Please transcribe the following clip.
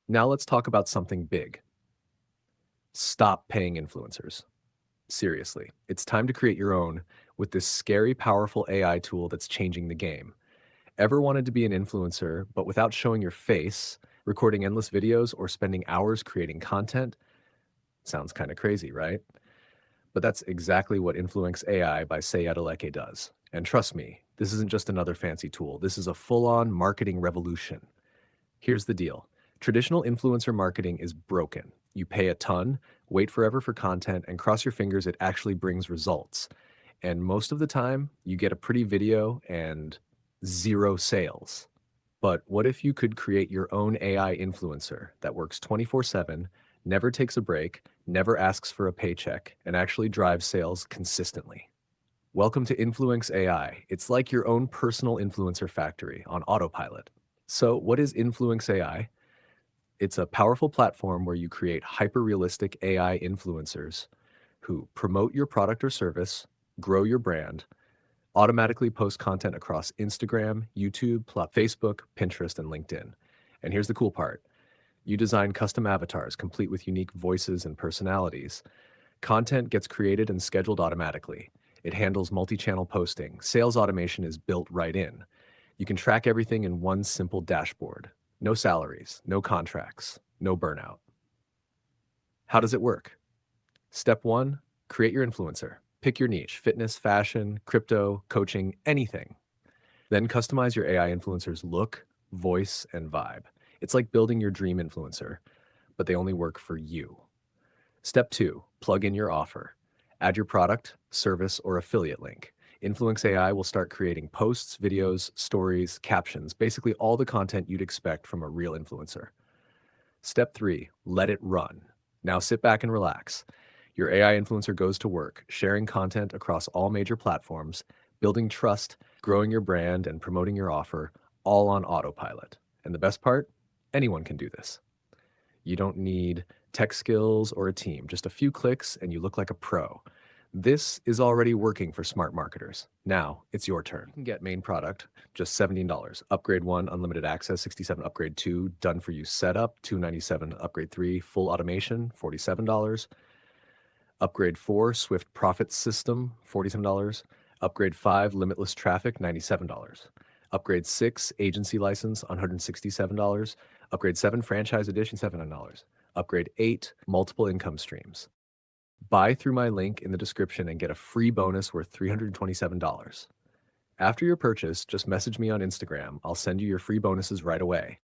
Now let's talk about something big. Stop paying influencers. Seriously, it's time to create your own with this scary, powerful AI tool that's changing the game. Ever wanted to be an influencer, but without showing your face, recording endless videos, or spending hours creating content? Sounds kind of crazy, right? But that's exactly what Influenx AI by Adeleke does. And trust me, this isn't just another fancy tool. This is a full-on marketing revolution. Here's the deal. Traditional influencer marketing is broken. You pay a ton, wait forever for content, and cross your fingers it actually brings results. And most of the time, you get a pretty video and zero sales. But what if you could create your own AI influencer that works 24/7, never takes a break, never asks for a paycheck, and actually drives sales consistently? Welcome to Influenx AI. It's like your own personal influencer factory on autopilot. So, what is Influenx AI? It's a powerful platform where you create hyper-realistic AI influencers who promote your product or service, grow your brand, automatically post content across Instagram, YouTube, Facebook, Pinterest, and LinkedIn. And here's the cool part. You design custom avatars complete with unique voices and personalities. Content gets created and scheduled automatically. It handles multi-channel posting. Sales automation is built right in. You can track everything in one simple dashboard. No salaries, no contracts, no burnout. How does it work? Step one, create your influencer. Pick your niche: fitness, fashion, crypto, coaching, anything. Then customize your AI influencer's look, voice, and vibe. It's like building your dream influencer, but they only work for you. Step two, plug in your offer. Add your product, service, or affiliate link. Influenx AI will start creating posts, videos, stories, captions, basically all the content you'd expect from a real influencer. Step three, let it run. Now sit back and relax. Your AI influencer goes to work, sharing content across all major platforms, building trust, growing your brand, and promoting your offer, all on autopilot. And the best part? Anyone can do this. You don't need tech skills or a team, just a few clicks and you look like a pro. This is already working for smart marketers. Now it's your turn. You can get main product, just $17. Upgrade 1, unlimited access, 67. Upgrade 2, done for you setup, $297. Upgrade 3, full automation, $47. Upgrade 4, Swift Profit System, $47. Upgrade 5, limitless traffic, $97. Upgrade 6, agency license, $167. Upgrade 7, franchise edition, $700. Upgrade 8, multiple income streams. Buy through my link in the description and get a free bonus worth $327. After your purchase, just message me on Instagram. I'll send you your free bonuses right away.